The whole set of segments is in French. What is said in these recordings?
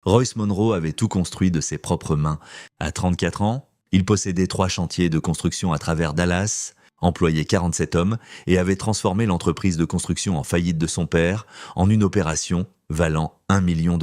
Royce Monroe avait tout construit de ses propres mains. À 34 ans, il possédait 3 chantiers de construction à travers Dallas, employait 47 hommes et avait transformé l'entreprise de construction en faillite de son père en une opération valant $1 million.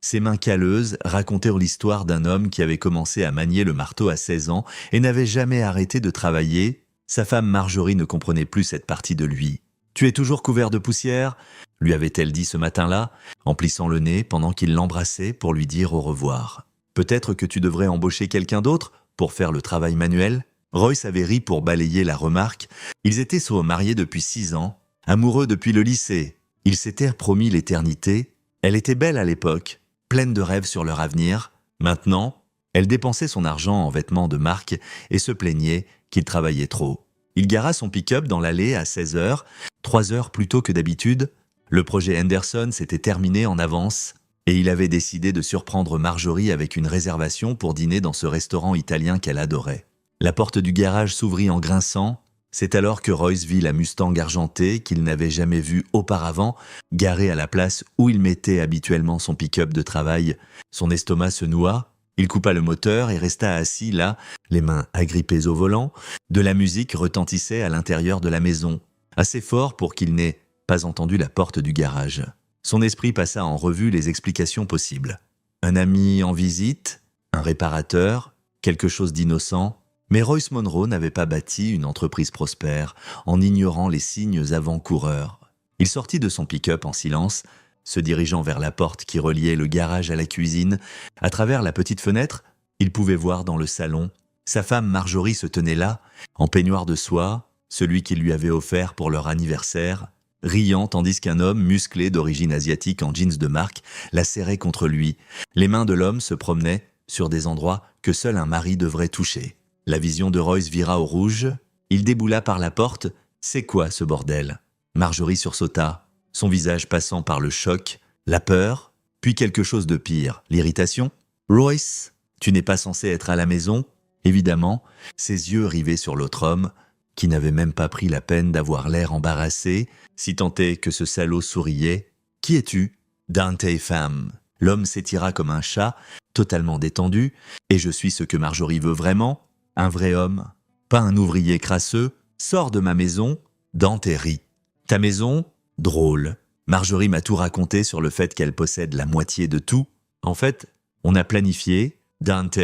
Ses mains calleuses racontèrent l'histoire d'un homme qui avait commencé à manier le marteau à 16 ans et n'avait jamais arrêté de travailler. Sa femme Marjorie ne comprenait plus cette partie de lui. « Tu es toujours couvert de poussière ?» lui avait-elle dit ce matin-là, en plissant le nez pendant qu'il l'embrassait pour lui dire au revoir. « Peut-être que tu devrais embaucher quelqu'un d'autre pour faire le travail manuel ?» Royce avait ri pour balayer la remarque. Ils étaient mariés depuis 6 ans, amoureux depuis le lycée. Ils s'étaient promis l'éternité. Elle était belle à l'époque, pleine de rêves sur leur avenir. Maintenant, elle dépensait son argent en vêtements de marque et se plaignait qu'il travaillait trop. Il gara son pick-up dans l'allée à 16 heures, 3 heures plus tôt que d'habitude. Le projet Henderson s'était terminé en avance et il avait décidé de surprendre Marjorie avec une réservation pour dîner dans ce restaurant italien qu'elle adorait. La porte du garage s'ouvrit en grinçant. C'est alors que Royce vit la Mustang argentée qu'il n'avait jamais vue auparavant, garée à la place où il mettait habituellement son pick-up de travail. Son estomac se noua, il coupa le moteur et resta assis là, les mains agrippées au volant. De la musique retentissait à l'intérieur de la maison, assez fort pour qu'il n'ait pas entendu la porte du garage. Son esprit passa en revue les explications possibles. Un ami en visite, un réparateur, quelque chose d'innocent. Mais Royce Monroe n'avait pas bâti une entreprise prospère en ignorant les signes avant-coureurs. Il sortit de son pick-up en silence, se dirigeant vers la porte qui reliait le garage à la cuisine. À travers la petite fenêtre, il pouvait voir dans le salon. Sa femme Marjorie se tenait là, en peignoir de soie, celui qu'il lui avait offert pour leur anniversaire, riant tandis qu'un homme musclé d'origine asiatique en jeans de marque la serrait contre lui. Les mains de l'homme se promenaient sur des endroits que seul un mari devrait toucher. La vision de Royce vira au rouge. Il déboula par la porte. « C'est quoi ce bordel ?» Marjorie sursauta, son visage passant par le choc, la peur, puis quelque chose de pire, l'irritation. « Royce, tu n'es pas censé être à la maison ?» Évidemment, ses yeux rivés sur l'autre homme, qui n'avait même pas pris la peine d'avoir l'air embarrassé, si tant est que ce salaud souriait. « Qui es-tu ?»« Dante femme. » L'homme s'étira comme un chat, totalement détendu. « Et je suis ce que Marjorie veut vraiment ?» Un vrai homme, pas un ouvrier crasseux, sors de ma maison, Dante rit. Ta maison ? Drôle. Marjorie m'a tout raconté sur le fait qu'elle possède la moitié de tout. En fait, on a planifié. Dante,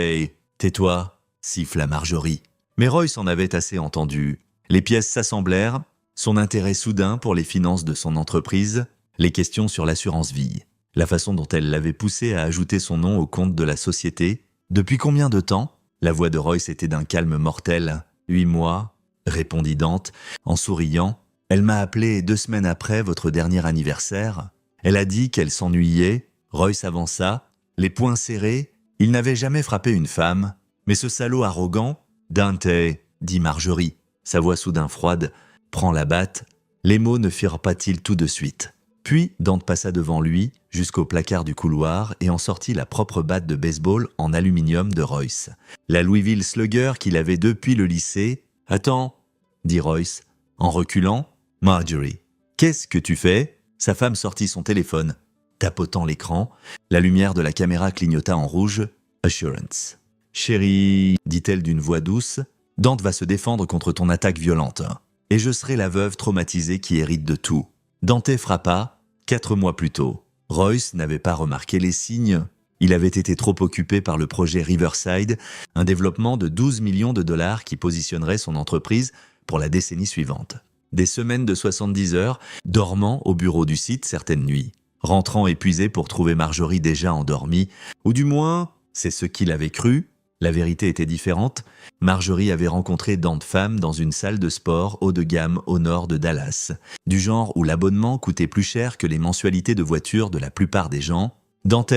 tais-toi, siffla Marjorie. Mais Royce en avait assez entendu. Les pièces s'assemblèrent, son intérêt soudain pour les finances de son entreprise, les questions sur l'assurance vie, la façon dont elle l'avait poussé à ajouter son nom au compte de la société. Depuis combien de temps ? La voix de Royce était d'un calme mortel. « 8 mois, répondit Dante, en souriant. Elle m'a appelé 2 semaines après votre dernier anniversaire. Elle a dit qu'elle s'ennuyait. Royce avança, les poings serrés. Il n'avait jamais frappé une femme. Mais ce salaud arrogant, Dante, dit Marjorie. Sa voix soudain froide, prend la batte. Les mots ne firent pas-ils tout de suite. Puis Dante passa devant lui, jusqu'au placard du couloir et en sortit la propre batte de baseball en aluminium de Royce. La Louisville Slugger qu'il avait depuis le lycée. « Attends » dit Royce, en reculant. « Marjorie, qu'est-ce que tu fais ?» Sa femme sortit son téléphone, tapotant l'écran. La lumière de la caméra clignota en rouge. « Assurance. »« Chérie, dit-elle d'une voix douce, Dante va se défendre contre ton attaque violente. Et je serai la veuve traumatisée qui hérite de tout. » Dante frappa 4 mois plus tôt. Royce n'avait pas remarqué les signes. Il avait été trop occupé par le projet Riverside, un développement de $12 millions qui positionnerait son entreprise pour la décennie suivante. Des semaines de 70 heures, dormant au bureau du site certaines nuits, rentrant épuisé pour trouver Marjorie déjà endormie, ou du moins, c'est ce qu'il avait cru. La vérité était différente. Marjorie avait rencontré Dante femme dans une salle de sport haut de gamme au nord de Dallas, du genre où l'abonnement coûtait plus cher que les mensualités de voiture de la plupart des gens. Dante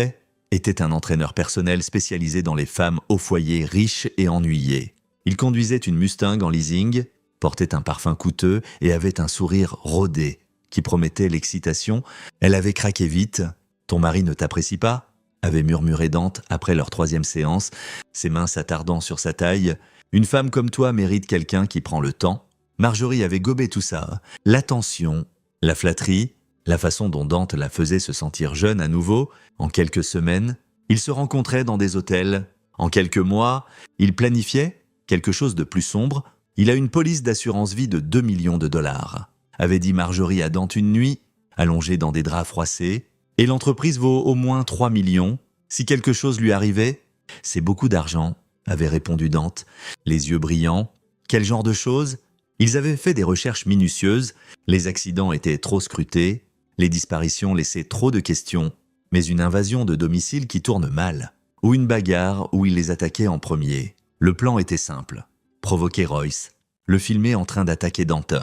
était un entraîneur personnel spécialisé dans les femmes au foyer riches et ennuyées. Il conduisait une Mustang en leasing, portait un parfum coûteux et avait un sourire rodé qui promettait l'excitation. Elle avait craqué vite. « Ton mari ne t'apprécie pas ?» avait murmuré Dante après leur 3e séance, ses mains s'attardant sur sa taille. « Une femme comme toi mérite quelqu'un qui prend le temps. » Marjorie avait gobé tout ça. L'attention, la flatterie, la façon dont Dante la faisait se sentir jeune à nouveau, en quelques semaines. Ils se rencontraient dans des hôtels. En quelques mois, ils planifiaient quelque chose de plus sombre. Il a une police d'assurance vie de 2 millions de dollars, avait dit Marjorie à Dante une nuit, allongée dans des draps froissés. Et l'entreprise vaut au moins 3 millions. Si quelque chose lui arrivait, c'est beaucoup d'argent, avait répondu Dante, les yeux brillants. Quel genre de choses? Ils avaient fait des recherches minutieuses, les accidents étaient trop scrutés, les disparitions laissaient trop de questions, mais une invasion de domicile qui tourne mal, ou une bagarre où il les attaquait en premier. Le plan était simple, provoquer Royce, le filmer en train d'attaquer Dante,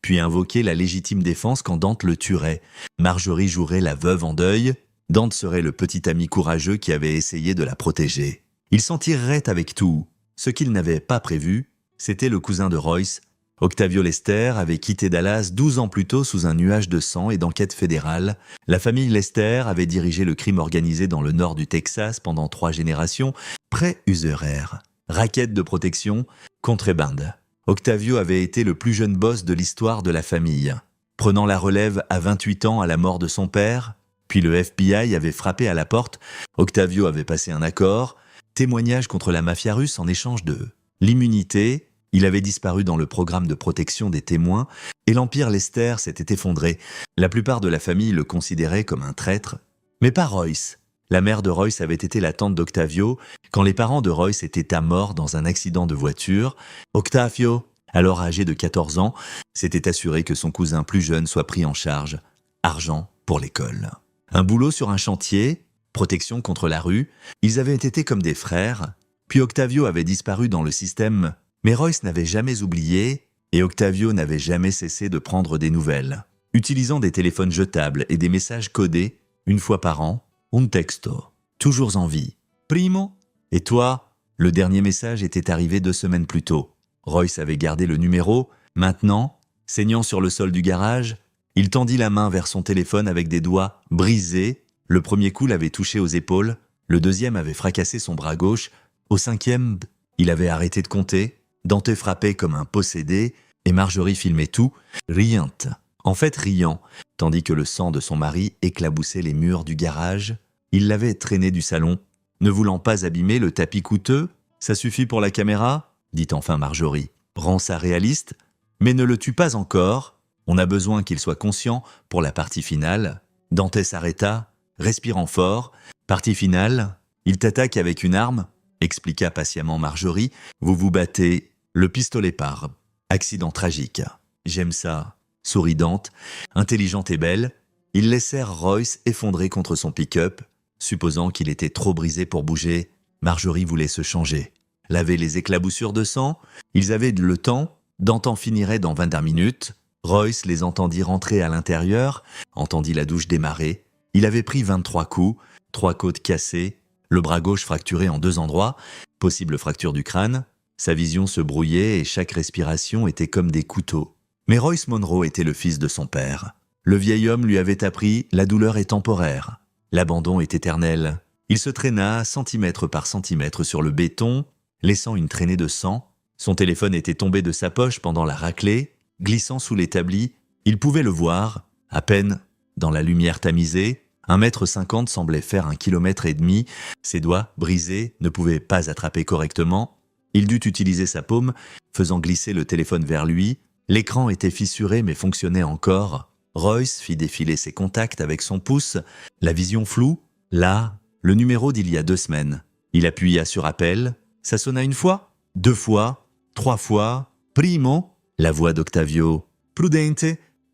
puis invoquer la légitime défense quand Dante le tuerait. Marjorie jouerait la veuve en deuil, Dante serait le petit ami courageux qui avait essayé de la protéger. Il s'en tirerait avec tout. Ce qu'il n'avait pas prévu, c'était le cousin de Royce. Octavio Lester avait quitté Dallas 12 ans plus tôt sous un nuage de sang et d'enquête fédérale. La famille Lester avait dirigé le crime organisé dans le nord du Texas pendant 3 générations, pré-usuraire, raquette de protection, contrebande. Octavio avait été le plus jeune boss de l'histoire de la famille. Prenant la relève à 28 ans à la mort de son père, puis le FBI avait frappé à la porte, Octavio avait passé un accord, témoignage contre la mafia russe en échange de l'immunité. Il avait disparu dans le programme de protection des témoins et l'empire Lester s'était effondré. La plupart de la famille le considérait comme un traître, mais pas Royce. La mère de Royce avait été la tante d'Octavio quand les parents de Royce étaient à mort dans un accident de voiture. Octavio, alors âgé de 14 ans, s'était assuré que son cousin plus jeune soit pris en charge. Argent pour l'école. Un boulot sur un chantier, protection contre la rue, ils avaient été comme des frères, puis Octavio avait disparu dans le système. Mais Royce n'avait jamais oublié et Octavio n'avait jamais cessé de prendre des nouvelles. Utilisant des téléphones jetables et des messages codés, une fois par an, un texto, toujours en vie. Primo? Et toi? Le dernier message était arrivé 2 semaines plus tôt. Royce avait gardé le numéro. Maintenant, saignant sur le sol du garage, il tendit la main vers son téléphone avec des doigts brisés. Le premier coup l'avait touché aux épaules, le deuxième avait fracassé son bras gauche. Au 5e, il avait arrêté de compter. Dante frappait comme un possédé et Marjorie filmait tout, riante. En fait riant, tandis que le sang de son mari éclaboussait les murs du garage. Il l'avait traîné du salon. Ne voulant pas abîmer le tapis coûteux, « Ça suffit pour la caméra ?» dit enfin Marjorie. « Rends ça réaliste, mais ne le tue pas encore. On a besoin qu'il soit conscient pour la partie finale. » Dante s'arrêta, respirant fort. « Partie finale, il t'attaque avec une arme ?» expliqua patiemment Marjorie. « Vous vous battez. Le pistolet part. Accident tragique. J'aime ça. » Sourit Dante, intelligente et belle. Ils laissèrent Royce effondré contre son pick-up. Supposant qu'il était trop brisé pour bouger, Marjorie voulait se changer. Laver les éclaboussures de sang. Ils avaient le temps. Dante en finirait dans 20 minutes. Royce les entendit rentrer à l'intérieur, entendit la douche démarrer. Il avait pris 23 coups, 3 côtes cassées, le bras gauche fracturé en 2 endroits, possible fracture du crâne. Sa vision se brouillait et chaque respiration était comme des couteaux. Mais Royce Monroe était le fils de son père. Le vieil homme lui avait appris « la douleur est temporaire, l'abandon est éternel ». Il se traîna centimètre par centimètre sur le béton, laissant une traînée de sang. Son téléphone était tombé de sa poche pendant la raclée, glissant sous l'établi. Il pouvait le voir, à peine, dans la lumière tamisée. 1,50 m semblait faire 1,5 km. Ses doigts, brisés, ne pouvaient pas attraper correctement. Il dut utiliser sa paume, faisant glisser le téléphone vers lui. L'écran était fissuré mais fonctionnait encore. Royce fit défiler ses contacts avec son pouce, la vision floue. Là, le numéro d'il y a 2 semaines. Il appuya sur appel. Ça sonna 1 fois, 2 fois, 3 fois. Primo, la voix d'Octavio. Prudente,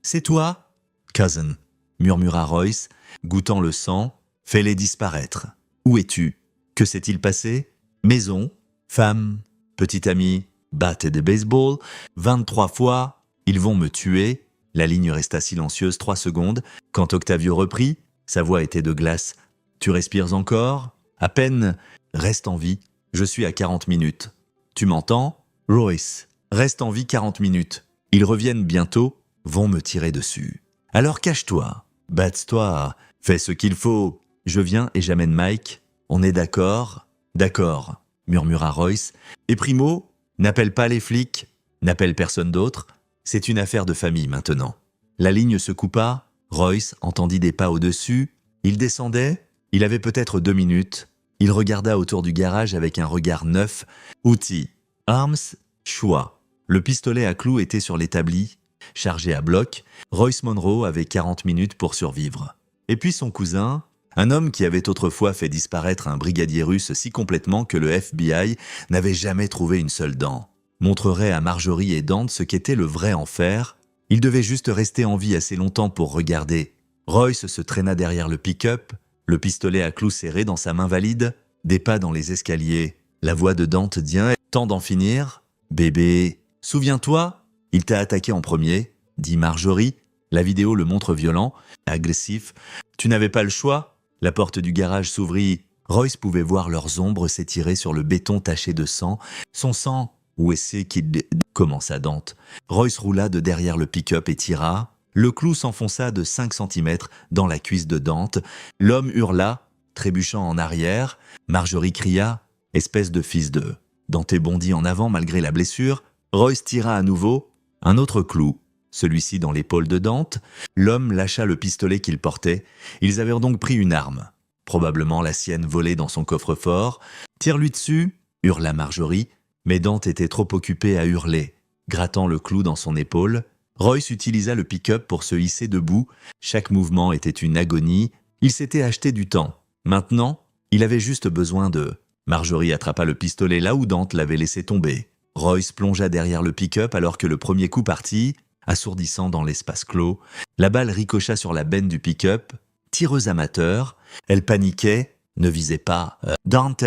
c'est toi? Cousin, murmura Royce, goûtant le sang. Fais-les disparaître. Où es-tu? Que s'est-il passé? Maison, femme, petit ami, batte de baseball, 23 fois, ils vont me tuer. La ligne resta silencieuse 3 secondes. Quand Octavio reprit, sa voix était de glace. Tu respires encore? À peine. Reste en vie. Je suis à 40 minutes. Tu m'entends? Royce, reste en vie 40 minutes. Ils reviennent bientôt, vont me tirer dessus. Alors cache-toi, batte-toi, fais ce qu'il faut. Je viens et j'amène Mike. On est d'accord? D'accord, murmura Royce. Et Primo, n'appelle pas les flics, n'appelle personne d'autre. C'est une affaire de famille maintenant. La ligne se coupa. Royce entendit des pas au-dessus. Il descendait. Il avait peut-être 2 minutes. Il regarda autour du garage avec un regard neuf. Outils, arms, choix. Le pistolet à clous était sur l'établi. Chargé à bloc, Royce Monroe avait 40 minutes pour survivre. Et puis son cousin, un homme qui avait autrefois fait disparaître un brigadier russe si complètement que le FBI n'avait jamais trouvé une seule dent, montrerait à Marjorie et Dante ce qu'était le vrai enfer. Il devait juste rester en vie assez longtemps pour regarder. Royce se traîna derrière le pick-up, le pistolet à clous serré dans sa main valide, des pas dans les escaliers. La voix de Dante dit « Temps d'en finir. Bébé, souviens-toi, il t'a attaqué en premier, dit Marjorie. La vidéo le montre violent, agressif. Tu n'avais pas le choix. La porte du garage s'ouvrit. Royce pouvait voir leurs ombres s'étirer sur le béton taché de sang. Son sang, où est-ce qu'il commença Dante. Royce roula de derrière le pick-up et tira. Le clou s'enfonça de 5 cm dans la cuisse de Dante. L'homme hurla, trébuchant en arrière. Marjorie cria « Espèce de fils de… » Dante bondit en avant malgré la blessure. Royce tira à nouveau. Un autre clou, celui-ci dans l'épaule de Dante. L'homme lâcha le pistolet qu'il portait. Ils avaient donc pris une arme, probablement la sienne volée dans son coffre-fort. « Tire-lui dessus !» hurla Marjorie, mais Dante était trop occupé à hurler. Grattant le clou dans son épaule, Royce utilisa le pick-up pour se hisser debout. Chaque mouvement était une agonie. Il s'était acheté du temps. Maintenant, il avait juste besoin de… Marjorie attrapa le pistolet là où Dante l'avait laissé tomber. Royce plongea derrière le pick-up alors que le premier coup partit, assourdissant dans l'espace clos. La balle ricocha sur la benne du pick-up. Tireuse amateur, elle paniquait, ne visait pas. « Dante,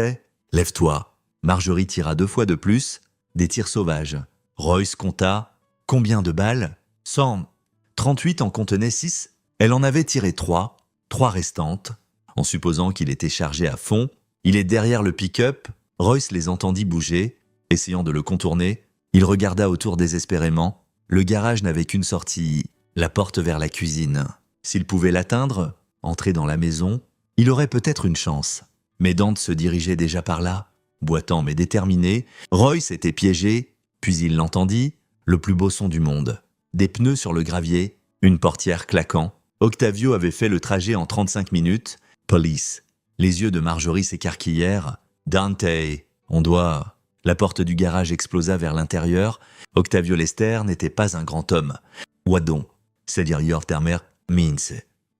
lève-toi !» Marjorie tira 2 fois de plus, des tirs sauvages. Royce compta. Combien de balles ? 100. 38 en contenaient 6. Elle en avait tiré 3 restantes. En supposant qu'il était chargé à fond, il est derrière le pick-up. Royce les entendit bouger. Essayant de le contourner, il regarda autour désespérément. Le garage n'avait qu'une sortie, la porte vers la cuisine. S'il pouvait l'atteindre, entrer dans la maison, il aurait peut-être une chance. Mais Dante se dirigeait déjà par là, boitant mais déterminé. Royce était piégé, puis il l'entendit, le plus beau son du monde. Des pneus sur le gravier, une portière claquant. Octavio avait fait le trajet en 35 minutes. Police. Les yeux de Marjorie s'écarquillèrent. « Dante, on doit… » La porte du garage explosa vers l'intérieur. Octavio Lester n'était pas un grand homme. Wadon, c'est-à-dire Yortermer Mince.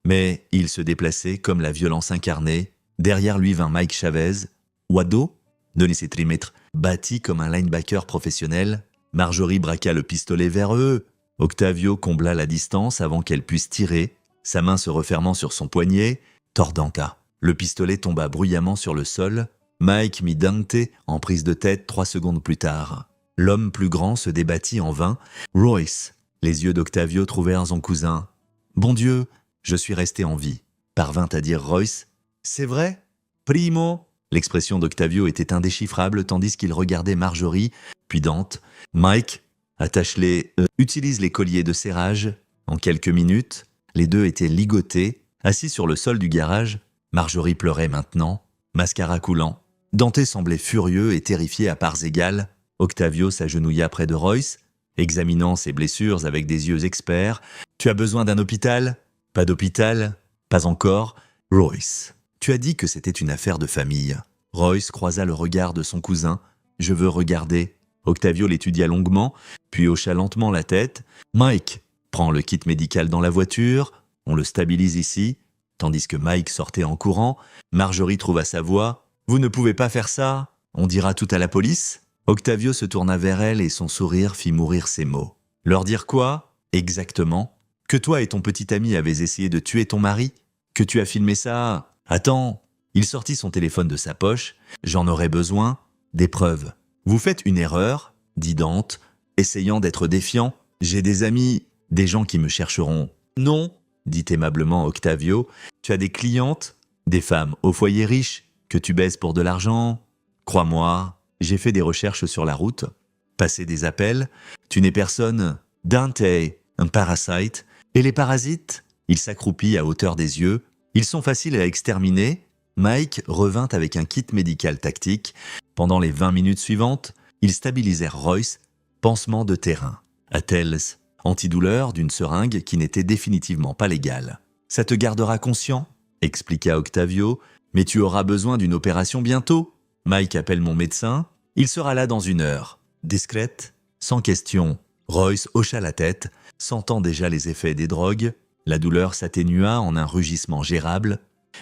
Mais il se déplaçait comme la violence incarnée. Derrière lui vint Mike Chavez. Wado, de laisser trimètre, bâti comme un linebacker professionnel. Marjorie braqua le pistolet vers eux. Octavio combla la distance avant qu'elle puisse tirer, sa main se refermant sur son poignet. Tordanta. Le pistolet tomba bruyamment sur le sol. Mike mit Dante en prise de tête 3 secondes plus tard. L'homme plus grand se débattit en vain. Royce. Les yeux d'Octavio trouvèrent son cousin. « Bon Dieu, je suis resté en vie », parvint à dire Royce. « C'est vrai ? Primo ?» L'expression d'Octavio était indéchiffrable tandis qu'il regardait Marjorie, puis Dante. « Mike, attache-les, utilise les colliers de serrage. » En quelques minutes, les deux étaient ligotés, assis sur le sol du garage. Marjorie pleurait maintenant, mascara coulant. Dante semblait furieux et terrifié à parts égales. Octavio s'agenouilla près de Royce, examinant ses blessures avec des yeux experts. « Tu as besoin d'un hôpital ? Pas d'hôpital ? Pas encore. Royce, tu as dit que c'était une affaire de famille. » Royce croisa le regard de son cousin. « Je veux regarder. » Octavio l'étudia longuement, puis hocha lentement la tête. « Mike, prends le kit médical dans la voiture. On le stabilise ici. » Tandis que Mike sortait en courant, Marjorie trouva sa voix. « Vous ne pouvez pas faire ça. On dira tout à la police. » Octavio se tourna vers elle et son sourire fit mourir ses mots. « Leur dire quoi ? Exactement. Que toi et ton petit ami avez essayé de tuer ton mari ? Que tu as filmé ça ? Attends !» Il sortit son téléphone de sa poche. « J'en aurais besoin. Des preuves. »« Vous faites une erreur, » dit Dante, essayant d'être défiant. « J'ai des amis, des gens qui me chercheront. »« Non, » dit aimablement Octavio. « Tu as des clientes, des femmes au foyer riche, que tu baises pour de l'argent. Crois-moi, j'ai fait des recherches sur la route, passé des appels. Tu n'es personne. Dante, un parasite. Et les parasites ? » Il s'accroupit à hauteur des yeux. « Ils sont faciles à exterminer. » Mike revint avec un kit médical tactique. Pendant les 20 minutes suivantes, ils stabilisèrent Royce, pansement de terrain. « Attelles, antidouleur d'une seringue qui n'était définitivement pas légale. « Ça te gardera conscient ?» expliqua Octavio. « Mais tu auras besoin d'une opération bientôt. Mike appelle mon médecin. Il sera là dans 1 heure. » Discrète, sans question, Royce hocha la tête, sentant déjà les effets des drogues. La douleur s'atténua en un rugissement gérable.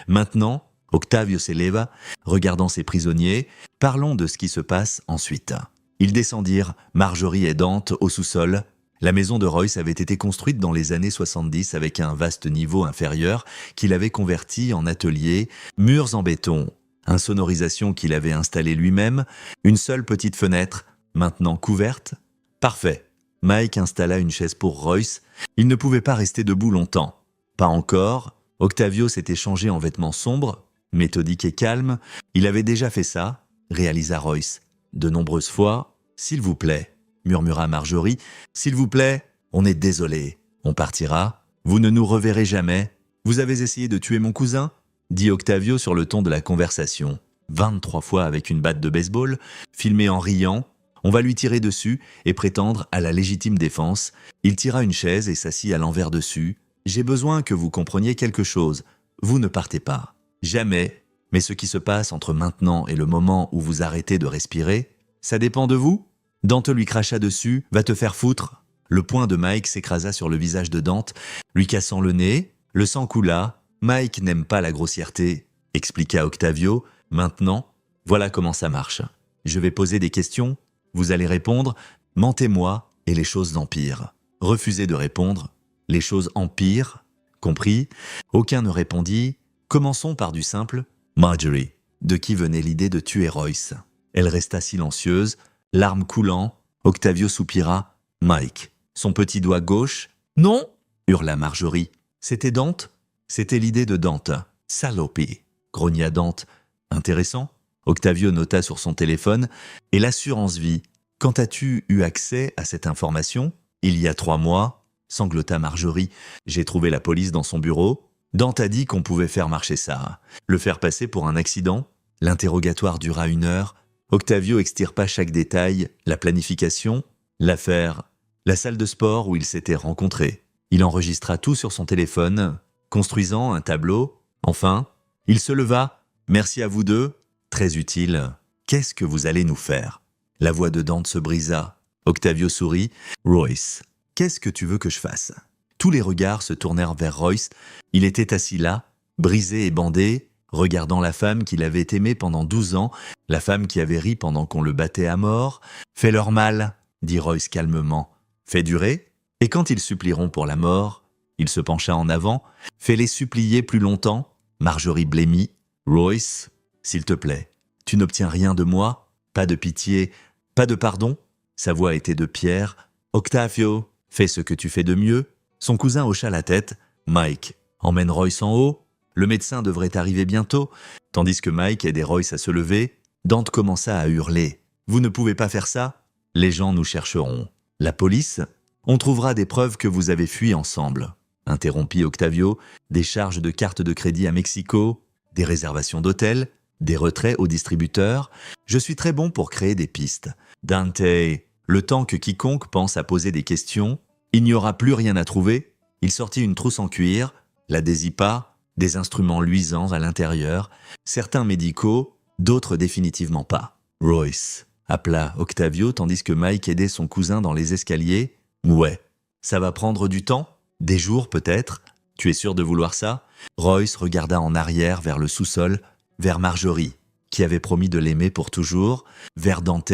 Maintenant, Octavio s'éleva, regardant ses prisonniers. Parlons de ce qui se passe ensuite. Ils descendirent, Marjorie et Dante, au sous-sol. La maison de Royce avait été construite dans les années 70 avec un vaste niveau inférieur qu'il avait converti en atelier, murs en béton, insonorisation qu'il avait installée lui-même, une seule petite fenêtre, maintenant couverte. Parfait. Mike installa une chaise pour Royce. Il ne pouvait pas rester debout longtemps. Pas encore. Octavio s'était changé en vêtements sombres, méthodique et calme. Il avait déjà fait ça, réalisa Royce. De nombreuses fois. « S'il vous plaît », murmura Marjorie. « S'il vous plaît, on est désolé. On partira. Vous ne nous reverrez jamais. Vous avez essayé de tuer mon cousin ?» dit Octavio sur le ton de la conversation. 23 fois avec une batte de baseball, filmé en riant. On va lui tirer dessus et prétendre à la légitime défense. Il tira une chaise et s'assit à l'envers dessus. « J'ai besoin que vous compreniez quelque chose. Vous ne partez pas. Jamais. Mais ce qui se passe entre maintenant et le moment où vous arrêtez de respirer, ça dépend de vous ?» Dante lui cracha dessus. « Va te faire foutre !» Le poing de Mike s'écrasa sur le visage de Dante, lui cassant le nez. Le sang coula. « Mike n'aime pas la grossièreté », expliqua Octavio. « Maintenant, voilà comment ça marche. Je vais poser des questions. Vous allez répondre. Mentez-moi et les choses empirent. Refusez de répondre. Les choses empirent. Compris ?» Aucun ne répondit. Commençons par du simple. Marjorie, de qui venait l'idée de tuer Royce? Elle resta silencieuse, larmes coulant. Octavio soupira. « Mike, son petit doigt gauche. »« Non !» hurla Marjorie. « C'était Dante ?» ?»« C'était l'idée de Dante. »« Salopie !» grogna Dante. « Intéressant. » Octavio nota sur son téléphone. « Et l'assurance vie. Quand as-tu eu accès à cette information ?»« Il y a 3 mois. » sanglota Marjorie. « J'ai trouvé la police dans son bureau. Dante a dit qu'on pouvait faire marcher ça. Le faire passer pour un accident. L'interrogatoire dura 1 heure. Octavio extirpa chaque détail, la planification, l'affaire, la salle de sport où ils s'étaient rencontrés. Il enregistra tout sur son téléphone, construisant un tableau. Enfin, il se leva. « Merci à vous deux. Très utile. Qu'est-ce que vous allez nous faire ?» La voix de Dante se brisa. Octavio sourit. « Royce, qu'est-ce que tu veux que je fasse ?» Tous les regards se tournèrent vers Royce. Il était assis là, brisé et bandé, regardant la femme qu'il avait aimée pendant 12 ans, la femme qui avait ri pendant qu'on le battait à mort. « Fais-leur mal, » dit Royce calmement. « Fais durer. Et quand ils supplieront pour la mort ?» Il se pencha en avant. « Fais-les supplier plus longtemps. » Marjorie blêmit. « Royce, s'il te plaît, tu n'obtiens rien de moi. Pas de pitié, pas de pardon. » Sa voix était de pierre. « Octavio, fais ce que tu fais de mieux. » Son cousin hocha la tête. « Mike, emmène Royce en haut. Le médecin devrait arriver bientôt. » Tandis que Mike aidait Royce à se lever, Dante commença à hurler. « Vous ne pouvez pas faire ça. Les gens nous chercheront. La police? On trouvera des preuves que vous avez fui ensemble. » Interrompit Octavio. « Des charges de cartes de crédit à Mexico, des réservations d'hôtels, des retraits aux distributeurs. Je suis très bon pour créer des pistes. Dante, le temps que quiconque pense à poser des questions, il n'y aura plus rien à trouver. » Il sortit une trousse en cuir, la dézippa, des instruments luisants à l'intérieur, certains médicaux, d'autres définitivement pas. « Royce », appela Octavio tandis que Mike aidait son cousin dans les escaliers. « Ouais, ça va prendre du temps, des jours peut-être. Tu es sûr de vouloir ça ?» Royce regarda en arrière vers le sous-sol, vers Marjorie, qui avait promis de l'aimer pour toujours, vers Dante,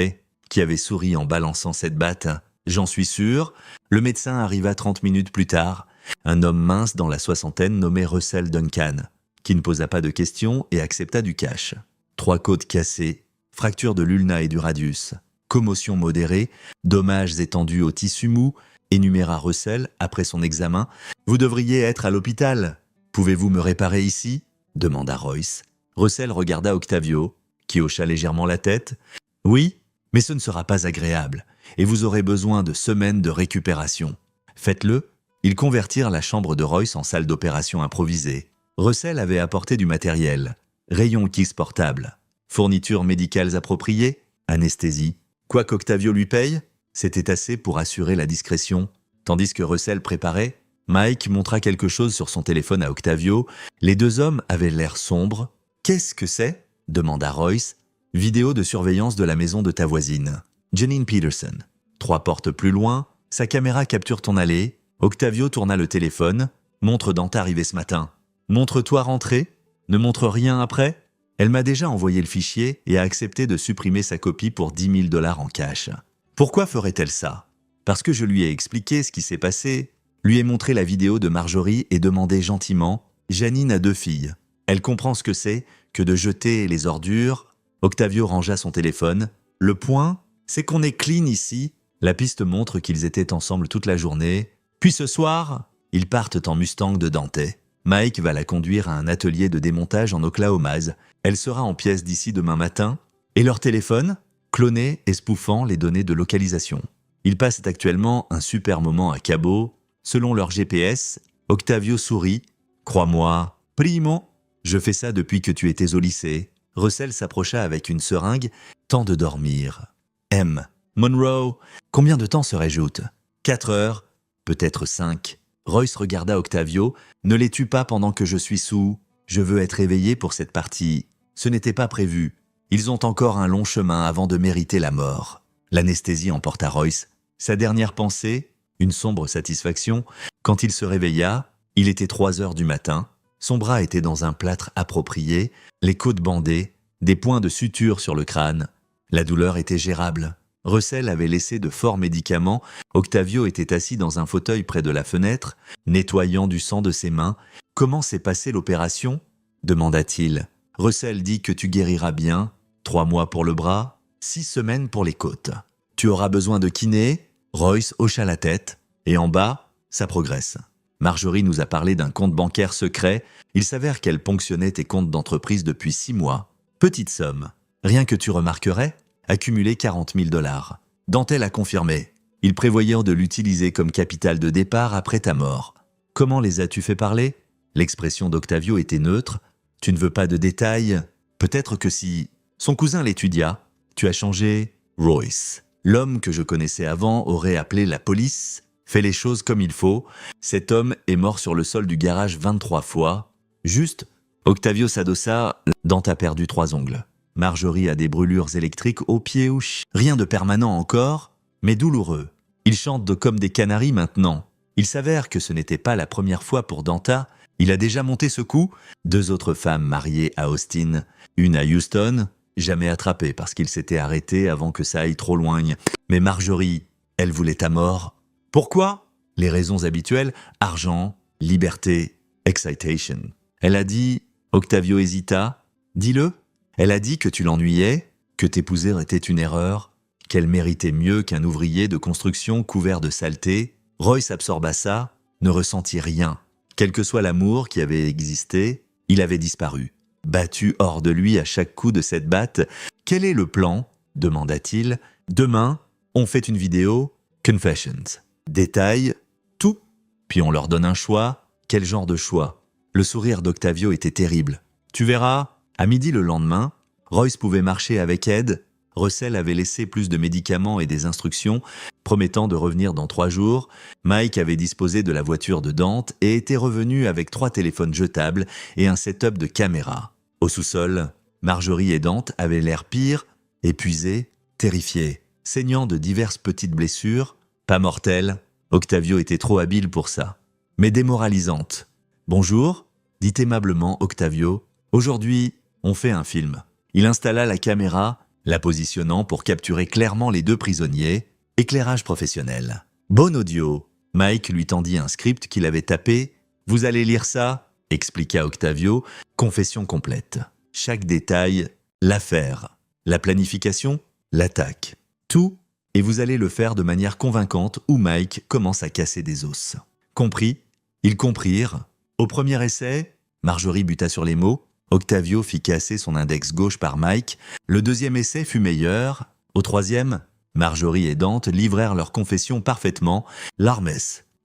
qui avait souri en balançant cette batte. « J'en suis sûr. » Le médecin arriva 30 minutes plus tard, un homme mince dans la soixantaine nommé Russell Duncan, qui ne posa pas de questions et accepta du cash. 3 côtes cassées, fracture de l'ulna et du radius, commotion modérée, dommages étendus au tissu mou, énuméra Russell après son examen. « Vous devriez être à l'hôpital. Pouvez-vous me réparer ici ?» demanda Royce. Russell regarda Octavio, qui hocha légèrement la tête. « Oui, mais ce ne sera pas agréable, et vous aurez besoin de semaines de récupération. Faites-le. » Ils convertirent la chambre de Royce en salle d'opération improvisée. Russell avait apporté du matériel, rayon X portable, fournitures médicales appropriées, anesthésie. Quoi qu'Octavio lui paye, c'était assez pour assurer la discrétion. Tandis que Russell préparait, Mike montra quelque chose sur son téléphone à Octavio. Les deux hommes avaient l'air sombres. « Qu'est-ce que c'est » demanda Royce. « Vidéo de surveillance de la maison de ta voisine, Janine Peterson. 3 portes plus loin, sa caméra capture ton allée. » Octavio tourna le téléphone. « Montre Danta arrivé ce matin. Montre-toi rentré. Ne montre rien après. Elle m'a déjà envoyé le fichier et a accepté de supprimer sa copie pour 10 000 $ en cash. Pourquoi ferait-elle ça ? Parce que je lui ai expliqué ce qui s'est passé, lui ai montré la vidéo de Marjorie et demandé gentiment « Janine a 2 filles. Elle comprend ce que c'est que de jeter les ordures. » Octavio rangea son téléphone. « Le point, c'est qu'on est clean ici. » La piste montre qu'ils étaient ensemble toute la journée. Puis ce soir, ils partent en Mustang de Dante. Mike va la conduire à un atelier de démontage en Oklahoma. Elle sera en pièces d'ici demain matin. Et leur téléphone, cloné et spoofant les données de localisation. Ils passent actuellement un super moment à Cabo. Selon leur GPS, Octavio sourit. « Crois-moi, primo, je fais ça depuis que tu étais au lycée. » Russell s'approcha avec une seringue. « Temps de dormir. »« M. Monroe, combien de temps serais-je out ? 4 heures, peut-être 5. » Royce regarda Octavio. « Ne les tue pas pendant que je suis sous. Je veux être éveillé pour cette partie. Ce n'était pas prévu. Ils ont encore un long chemin avant de mériter la mort. » L'anesthésie emporta Royce. Sa dernière pensée, une sombre satisfaction, quand il se réveilla, il était 3 heures du matin. Son bras était dans un plâtre approprié, les côtes bandées, des points de suture sur le crâne. La douleur était gérable. Russell avait laissé de forts médicaments. Octavio était assis dans un fauteuil près de la fenêtre, nettoyant du sang de ses mains. « Comment s'est passée l'opération » demanda-t-il. Russell dit que tu guériras bien. 3 mois pour le bras, 6 semaines pour les côtes. Tu auras besoin de kiné. Royce hocha la tête. Et en bas, ça progresse. Marjorie nous a parlé d'un compte bancaire secret. Il s'avère qu'elle ponctionnait tes comptes d'entreprise depuis 6 mois. Petite somme. Rien que tu remarquerais, accumulé 40 000 $. Dantel a confirmé. Ils prévoyaient de l'utiliser comme capital de départ après ta mort. Comment les as-tu fait parler ? L'expression d'Octavio était neutre. Tu ne veux pas de détails ? Peut-être que si... Son cousin l'étudia. Tu as changé ? Royce. L'homme que je connaissais avant aurait appelé la police, fait les choses comme il faut. Cet homme est mort sur le sol du garage 23 fois. Juste, Octavio s'adossa. Dante a perdu 3 ongles. Marjorie a des brûlures électriques aux pieds ou rien de permanent encore, mais douloureux. Ils chantent comme des canaris maintenant. Il s'avère que ce n'était pas la première fois pour Danta. Il a déjà monté ce coup. 2 autres femmes mariées à Austin, une à Houston, jamais attrapée parce qu'il s'était arrêté avant que ça aille trop loin. Mais Marjorie, elle voulait ta mort. Pourquoi ? Les raisons habituelles, argent, liberté, excitation. Elle a dit, Octavio hésita, dis-le. Elle a dit que tu l'ennuyais, que t'épouser était une erreur, qu'elle méritait mieux qu'un ouvrier de construction couvert de saleté. Royce absorba ça, ne ressentit rien. Quel que soit l'amour qui avait existé, il avait disparu. Battu hors de lui à chaque coup de cette batte. « Quel est le plan ?» demanda-t-il. « Demain, on fait une vidéo, Confessions. Détail, tout. Puis on leur donne un choix. Quel genre de choix ?» Le sourire d'Octavio était terrible. « Tu verras. » À midi le lendemain, Royce pouvait marcher avec Ed. Russell avait laissé plus de médicaments et des instructions, promettant de revenir dans 3 jours. Mike avait disposé de la voiture de Dante et était revenu avec 3 téléphones jetables et un setup de caméra. Au sous-sol, Marjorie et Dante avaient l'air pire, épuisés, terrifiés, saignant de diverses petites blessures, pas mortelles. Octavio était trop habile pour ça, mais démoralisante. « Bonjour », dit aimablement Octavio. « Aujourd'hui, on fait un film. » Il installa la caméra, la positionnant pour capturer clairement les 2 prisonniers. Éclairage professionnel. Bon audio. Mike lui tendit un script qu'il avait tapé. « Vous allez lire ça ?» expliqua Octavio. Confession complète. Chaque détail, l'affaire. La planification, l'attaque. Tout, et vous allez le faire de manière convaincante où Mike commence à casser des os. Compris ? Ils comprirent. Au premier essai, Marjorie buta sur les mots. Octavio fit casser son index gauche par Mike. Le 2e essai fut meilleur. Au 3e, Marjorie et Dante livrèrent leur confession parfaitement. Larmes,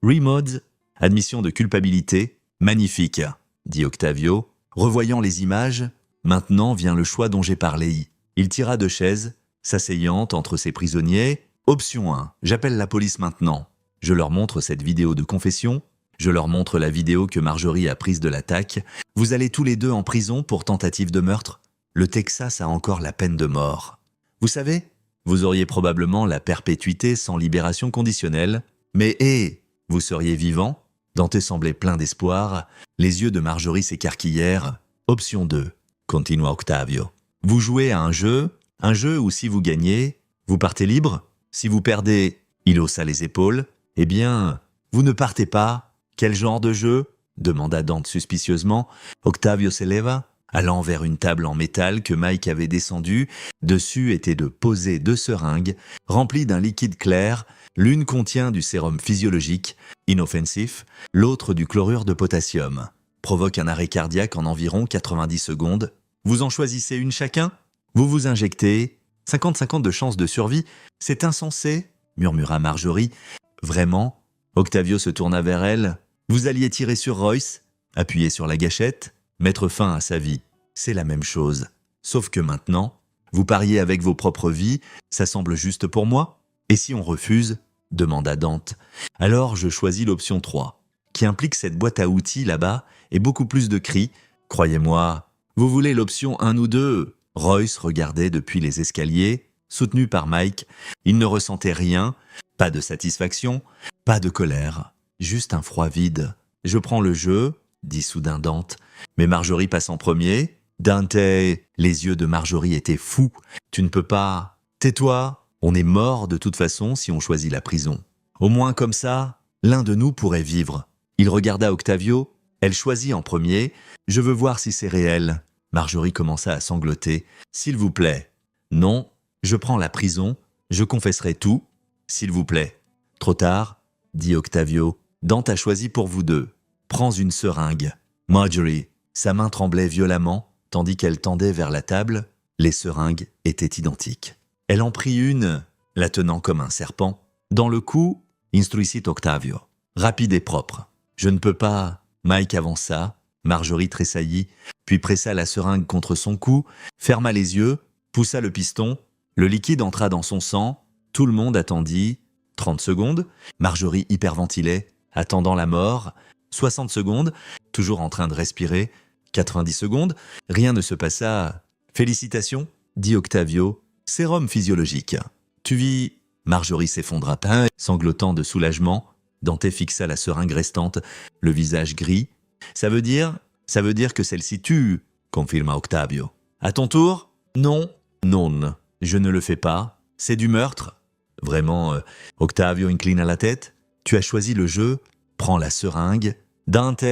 remods, admission de culpabilité. Magnifique, dit Octavio. Revoyant les images, maintenant vient le choix dont j'ai parlé. Il tira 2 chaises, s'asseyant entre ses prisonniers. Option 1, j'appelle la police maintenant. Je leur montre cette vidéo de confession. Je leur montre la vidéo que Marjorie a prise de l'attaque. Vous allez tous les deux en prison pour tentative de meurtre. Le Texas a encore la peine de mort. Vous savez, vous auriez probablement la perpétuité sans libération conditionnelle. Mais vous seriez vivant? Dante semblait plein d'espoir. Les yeux de Marjorie s'écarquillèrent. Option 2, continua Octavio. Vous jouez à un jeu où si vous gagnez, vous partez libre. Si vous perdez, il haussa les épaules. Eh bien, vous ne partez pas. Quel genre de jeu? Demanda Dante suspicieusement. Octavio s'éleva, allant vers une table en métal que Mike avait descendue. Dessus étaient de posées 2 seringues, remplies d'un liquide clair. L'une contient du sérum physiologique, inoffensif, l'autre du chlorure de potassium. Provoque un arrêt cardiaque en environ 90 secondes. Vous en choisissez une chacun? Vous vous injectez. 50-50 de chances de survie. C'est insensé, murmura Marjorie. Vraiment? Octavio se tourna vers elle. Vous alliez tirer sur Royce, appuyer sur la gâchette, mettre fin à sa vie. C'est la même chose. Sauf que maintenant, vous pariez avec vos propres vies, ça semble juste pour moi? Et si on refuse? Demanda Dante. Alors je choisis l'option 3, qui implique cette boîte à outils là-bas et beaucoup plus de cris. Croyez-moi, vous voulez l'option 1 ou 2? Royce regardait depuis les escaliers, soutenu par Mike. Il ne ressentait rien, pas de satisfaction, pas de colère, juste un froid vide. Je prends le jeu, dit soudain Dante. Mais Marjorie passe en premier. Dante, les yeux de Marjorie étaient fous. Tu ne peux pas. Tais-toi. On est mort de toute façon si on choisit la prison. Au moins comme ça, l'un de nous pourrait vivre. Il regarda Octavio. Elle choisit en premier. Je veux voir si c'est réel. Marjorie commença à sangloter. S'il vous plaît. Non, je prends la prison. Je confesserai tout. S'il vous plaît. Trop tard, dit Octavio. Dante a choisi pour vous deux. Prends une seringue. Marjorie. Sa main tremblait violemment, tandis qu'elle tendait vers la table. Les seringues étaient identiques. Elle en prit une, la tenant comme un serpent. Dans le cou, instruisit Octavio. Rapide et propre. Je ne peux pas. Mike avança. Marjorie tressaillit, puis pressa la seringue contre son cou, ferma les yeux, poussa le piston. Le liquide entra dans son sang. Tout le monde attendit. 30 secondes. Marjorie hyperventilait, attendant la mort. 60 secondes, toujours en train de respirer. 90 secondes. Rien ne se passa. Félicitations, dit Octavio. Sérum physiologique. Tu vis. Marjorie s'effondra, sanglotant de soulagement. Dante fixa la seringue restante, le visage gris. Ça veut dire que celle-ci tue, confirma Octavio. À ton tour? Non. Non. Je ne le fais pas. C'est du meurtre. Vraiment, Octavio inclina la tête. Tu as choisi le jeu. Prends la seringue. Dante,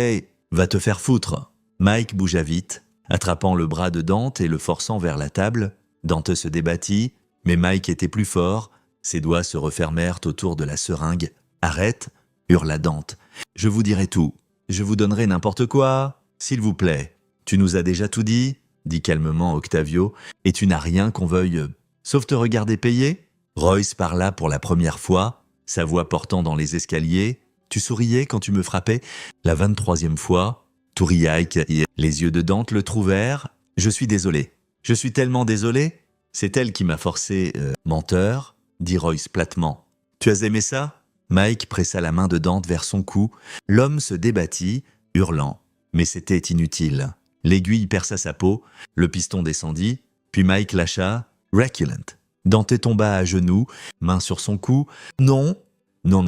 va te faire foutre. Mike bougea vite, attrapant le bras de Dante et le forçant vers la table. Dante se débattit, mais Mike était plus fort. Ses doigts se refermèrent autour de la seringue. « Arrête !» hurla Dante. « Je vous dirai tout. Je vous donnerai n'importe quoi. S'il vous plaît. Tu nous as déjà tout dit ?» dit calmement Octavio. « Et tu n'as rien qu'on veuille, sauf te regarder payer ?» Royce parla pour la première fois, sa voix portant dans les escaliers. « Tu souriais quand tu me frappais ?» La 23e fois, Touriac, les yeux de Dante le trouvèrent. « Je suis désolé. Je suis tellement désolé. C'est elle qui m'a forcé, menteur, dit Royce platement. Tu as aimé ça? Mike pressa la main de Dante vers son cou. L'homme se débattit, hurlant. Mais c'était inutile. L'aiguille perça sa peau, le piston descendit, puis Mike lâcha. Reculent. Dante tomba à genoux, main sur son cou. Non, non,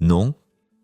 non,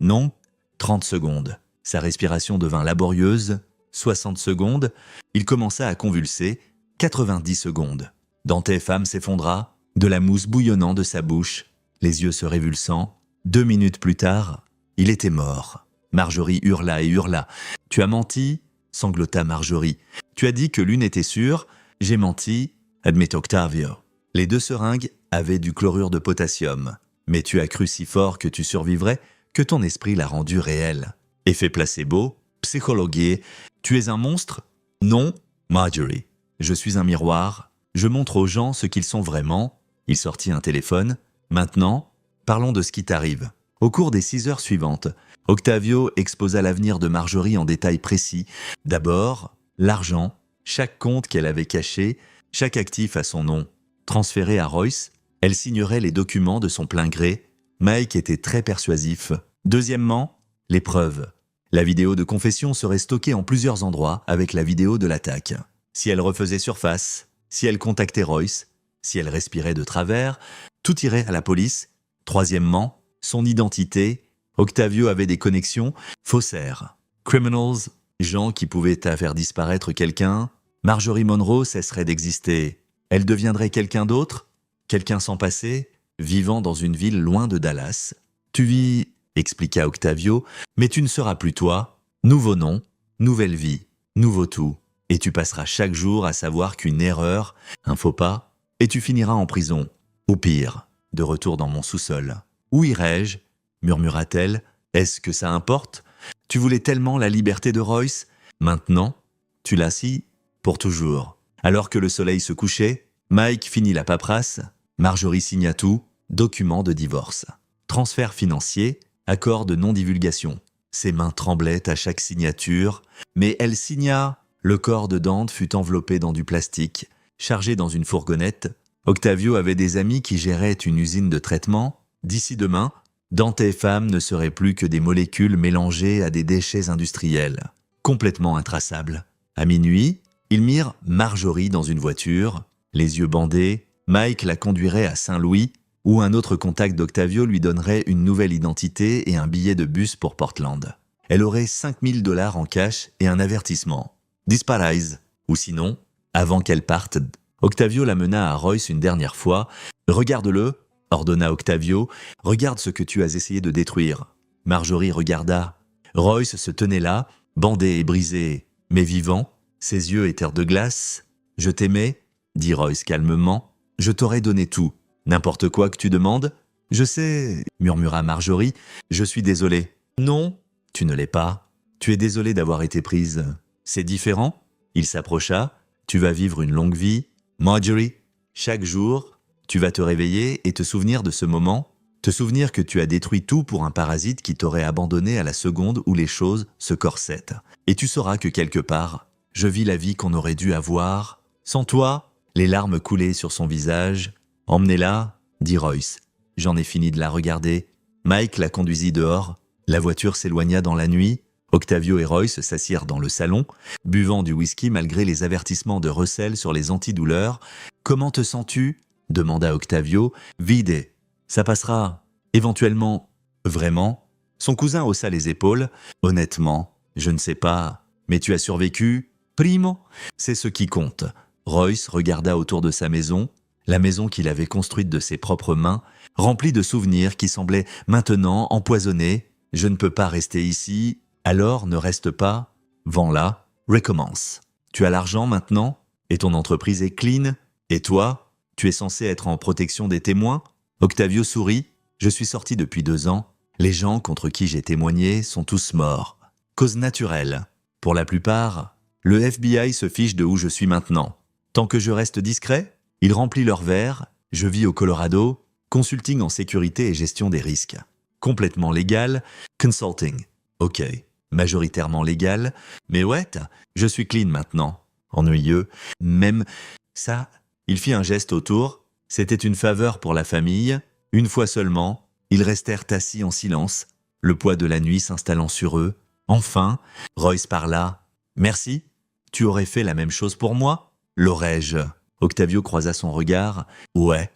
non. 30 secondes. Sa respiration devint laborieuse. 60 secondes. Il commença à convulser. 90 secondes. Dante femme s'effondra, de la mousse bouillonnant de sa bouche, les yeux se révulsant. 2 minutes plus tard, il était mort. Marjorie hurla et hurla. « Tu as menti ?» sanglota Marjorie. « Tu as dit que l'une était sûre. J'ai menti. » admet Octavio. Les 2 seringues avaient du chlorure de potassium. Mais tu as cru si fort que tu survivrais que ton esprit l'a rendu réel. Effet placebo, psychologué. Tu es un monstre? Non, Marjorie. Je suis un miroir. Je montre aux gens ce qu'ils sont vraiment. Il sortit un téléphone. Maintenant, parlons de ce qui t'arrive. Au cours des 6 heures suivantes, Octavio exposa l'avenir de Marjorie en détails précis. D'abord, l'argent, chaque compte qu'elle avait caché, chaque actif à son nom. Transféré à Royce, elle signerait les documents de son plein gré. Mike était très persuasif. Deuxièmement, les preuves. La vidéo de confession serait stockée en plusieurs endroits avec la vidéo de l'attaque. Si elle refaisait surface, si elle contactait Royce, si elle respirait de travers, tout irait à la police. Troisièmement, son identité. Octavio avait des connexions faussaires. Criminals, gens qui pouvaient faire disparaître quelqu'un. Marjorie Monroe cesserait d'exister. Elle deviendrait quelqu'un d'autre, quelqu'un sans passé, vivant dans une ville loin de Dallas. Tu vis, expliqua Octavio, mais tu ne seras plus toi. Nouveau nom, nouvelle vie, nouveau tout. Et tu passeras chaque jour à savoir qu'une erreur, un faux pas, et tu finiras en prison. Ou pire, de retour dans mon sous-sol. Où irai-je ? Murmura-t-elle. Est-ce que ça importe ? Tu voulais tellement la liberté de Royce. Maintenant, tu l'assis pour toujours. Alors que le soleil se couchait, Mike finit la paperasse, Marjorie signa tout, document de divorce. Transfert financier, accord de non-divulgation. Ses mains tremblaient à chaque signature, mais elle signa. Le corps de Dante fut enveloppé dans du plastique, chargé dans une fourgonnette. Octavio avait des amis qui géraient une usine de traitement. D'ici demain, Dante et femme ne seraient plus que des molécules mélangées à des déchets industriels, complètement intraçables. À minuit, ils mirent Marjorie dans une voiture, les yeux bandés. Mike la conduirait à Saint-Louis, où un autre contact d'Octavio lui donnerait une nouvelle identité et un billet de bus pour Portland. Elle aurait 5 000 $ en cash et un avertissement. Disparaise, ou sinon, avant qu'elle parte. Octavio la mena à Royce une dernière fois. « Regarde-le », ordonna Octavio, « regarde ce que tu as essayé de détruire. » Marjorie regarda. Royce se tenait là, bandé et brisé, mais vivant. Ses yeux étaient de glace. « Je t'aimais », dit Royce calmement. « Je t'aurais donné tout. N'importe quoi que tu demandes. »« Je sais, » murmura Marjorie. « Je suis désolé. »« Non, tu ne l'es pas. Tu es désolé d'avoir été prise. » C'est différent. Il s'approcha. « Tu vas vivre une longue vie. Marjorie, chaque jour, tu vas te réveiller et te souvenir de ce moment, te souvenir que tu as détruit tout pour un parasite qui t'aurait abandonné à la seconde où les choses se corsettent. Et tu sauras que quelque part, je vis la vie qu'on aurait dû avoir. Sans toi, les larmes coulaient sur son visage. « Emmenez-la, » dit Royce. J'en ai fini de la regarder. Mike la conduisit dehors. La voiture s'éloigna dans la nuit. Octavio et Royce s'assirent dans le salon, buvant du whisky malgré les avertissements de Russell sur les antidouleurs. « Comment te sens-tu » demanda Octavio. « Vidé. Ça passera. Éventuellement. » « Vraiment ?» Son cousin haussa les épaules. « Honnêtement, je ne sais pas. Mais tu as survécu. Primo. C'est ce qui compte. » Royce regarda autour de sa maison, la maison qu'il avait construite de ses propres mains, remplie de souvenirs qui semblaient maintenant empoisonnés. « Je ne peux pas rester ici. » Alors ne reste pas, vends-la, recommence. Tu as l'argent maintenant, et ton entreprise est clean, et toi, tu es censé être en protection des témoins. Octavio sourit, je suis sorti depuis 2 ans, les gens contre qui j'ai témoigné sont tous morts. Cause naturelle. Pour la plupart, le FBI se fiche de où je suis maintenant. Tant que je reste discret, il remplit leur verre, je vis au Colorado, consulting en sécurité et gestion des risques. Complètement légal, consulting. Ok. Majoritairement légal, mais ouais, je suis clean maintenant. Ennuyeux, même ça, il fit un geste autour, c'était une faveur pour la famille. Une fois seulement, ils restèrent assis en silence, le poids de la nuit s'installant sur eux. Enfin, Royce parla. « Merci, tu aurais fait la même chose pour moi ? L'aurais-je » Octavio croisa son regard. « Ouais,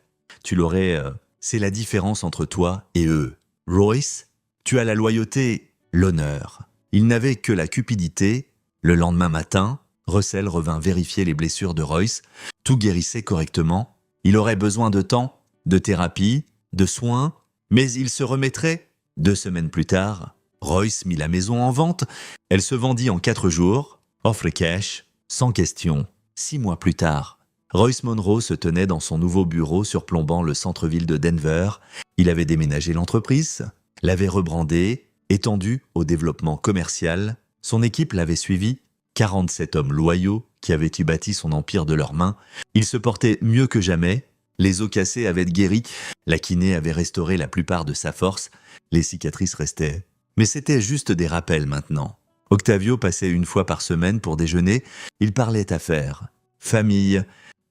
tu l'aurais, c'est la différence entre toi et eux. Royce, tu as la loyauté, l'honneur. » Il n'avait que la cupidité. Le lendemain matin, Russell revint vérifier les blessures de Royce. Tout guérissait correctement. Il aurait besoin de temps, de thérapie, de soins, mais il se remettrait. 2 semaines plus tard, Royce mit la maison en vente. Elle se vendit en 4 jours, offre cash, sans question. 6 mois plus tard, Royce Monroe se tenait dans son nouveau bureau surplombant le centre-ville de Denver. Il avait déménagé l'entreprise, l'avait rebrandée, étendu au développement commercial, son équipe l'avait suivi, 47 hommes loyaux qui avaient y bâti son empire de leurs mains. Il se portait mieux que jamais, les os cassés avaient guéri, la kiné avait restauré la plupart de sa force, les cicatrices restaient. Mais c'était juste des rappels maintenant. Octavio passait 1 fois par semaine pour déjeuner, il parlait affaires, famille,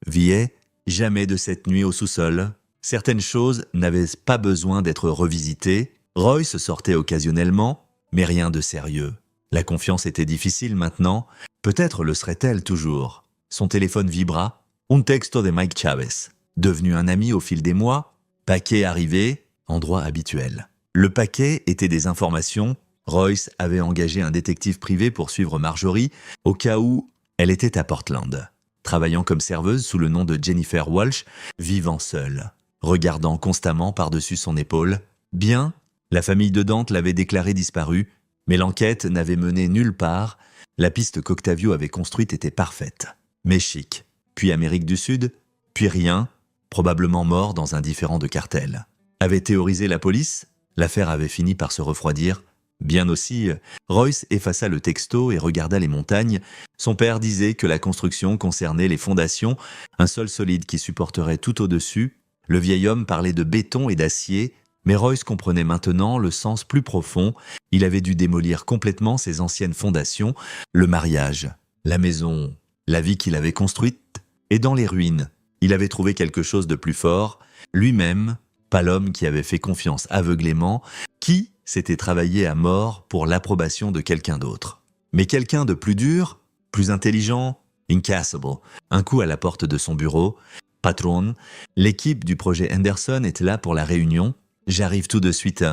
viait, jamais de cette nuit au sous-sol. Certaines choses n'avaient pas besoin d'être revisitées. Royce sortait occasionnellement, mais rien de sérieux. La confiance était difficile maintenant. Peut-être le serait-elle toujours. Son téléphone vibra. Un texto de Mike Chavez. Devenu un ami au fil des mois. Paquet arrivé, endroit habituel. Le paquet était des informations. Royce avait engagé un détective privé pour suivre Marjorie au cas où elle était à Portland, travaillant comme serveuse sous le nom de Jennifer Walsh, vivant seule, regardant constamment par-dessus son épaule. Bien, la famille de Dante l'avait déclarée disparue, mais l'enquête n'avait mené nulle part. La piste qu'Octavio avait construite était parfaite. Mexique, puis Amérique du Sud, puis rien, probablement mort dans un différend de cartel. Avait théorisé la police, l'affaire avait fini par se refroidir. Bien aussi, Royce effaça le texto et regarda les montagnes. Son père disait que la construction concernait les fondations, un sol solide qui supporterait tout au-dessus. Le vieil homme parlait de béton et d'acier, mais Royce comprenait maintenant le sens plus profond. Il avait dû démolir complètement ses anciennes fondations, le mariage, la maison, la vie qu'il avait construite, et dans les ruines, il avait trouvé quelque chose de plus fort, lui-même, pas l'homme qui avait fait confiance aveuglément, qui s'était travaillé à mort pour l'approbation de quelqu'un d'autre. Mais quelqu'un de plus dur, plus intelligent, incassable, un coup à la porte de son bureau. « Patron, l'équipe du projet Henderson est là pour la réunion. J'arrive tout de suite, »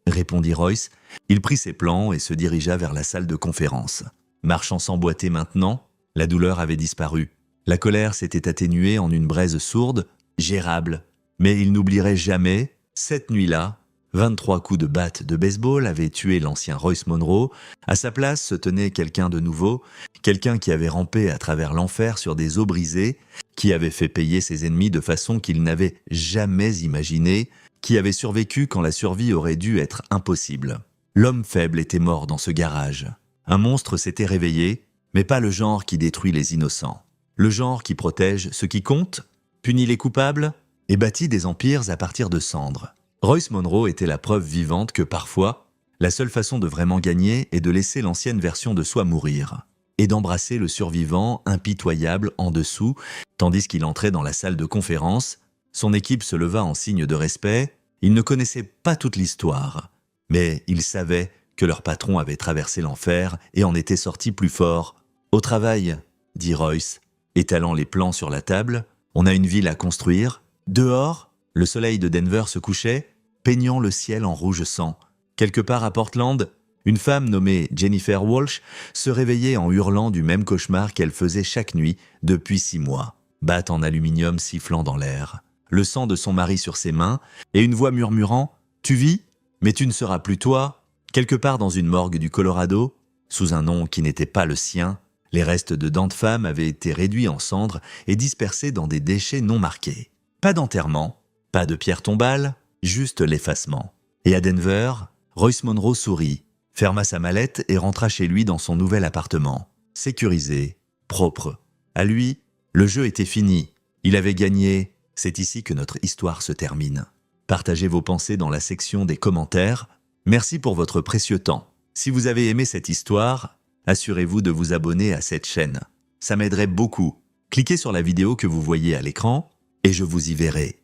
répondit Royce. Il prit ses plans et se dirigea vers la salle de conférence. Marchant sans boiter maintenant, la douleur avait disparu. La colère s'était atténuée en une braise sourde, gérable. Mais il n'oublierait jamais, cette nuit-là, 23 coups de batte de baseball avaient tué l'ancien Royce Monroe. À sa place se tenait quelqu'un de nouveau, quelqu'un qui avait rampé à travers l'enfer sur des eaux brisées, qui avait fait payer ses ennemis de façon qu'il n'avait jamais imaginée, qui avait survécu quand la survie aurait dû être impossible. L'homme faible était mort dans ce garage. Un monstre s'était réveillé, mais pas le genre qui détruit les innocents. Le genre qui protège ceux qui comptent, punit les coupables et bâtit des empires à partir de cendres. Royce Monroe était la preuve vivante que parfois, la seule façon de vraiment gagner est de laisser l'ancienne version de soi mourir et d'embrasser le survivant impitoyable en dessous, tandis qu'il entrait dans la salle de conférence. Son équipe se leva en signe de respect. Il ne connaissait pas toute l'histoire, mais il savait que leur patron avait traversé l'enfer et en était sorti plus fort. « Au travail », dit Royce, étalant les plans sur la table. « On a une ville à construire. Dehors, le soleil de Denver se couchait, peignant le ciel en rouge sang. Quelque part à Portland, une femme nommée Jennifer Walsh se réveillait en hurlant du même cauchemar qu'elle faisait chaque nuit depuis 6 mois. Batte en aluminium sifflant dans l'air. Le sang de son mari sur ses mains et une voix murmurant « Tu vis, mais tu ne seras plus toi ». Quelque part dans une morgue du Colorado, sous un nom qui n'était pas le sien, les restes de dents de femme avaient été réduits en cendres et dispersés dans des déchets non marqués. Pas d'enterrement, pas de pierre tombale, juste l'effacement. Et à Denver, Royce Monroe sourit, ferma sa mallette et rentra chez lui dans son nouvel appartement. Sécurisé, propre. À lui, le jeu était fini. Il avait gagné. C'est ici que notre histoire se termine. Partagez vos pensées dans la section des commentaires. Merci pour votre précieux temps. Si vous avez aimé cette histoire, assurez-vous de vous abonner à cette chaîne. Ça m'aiderait beaucoup. Cliquez sur la vidéo que vous voyez à l'écran et je vous y verrai.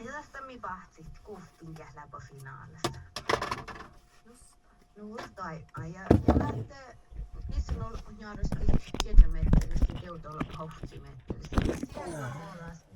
Ja tästä mi pahtsit kuhtin läpä finaalista. No tai ja lähtee missä on järjesti kielmettelystä teutolla hohtimettelystä. Siellä on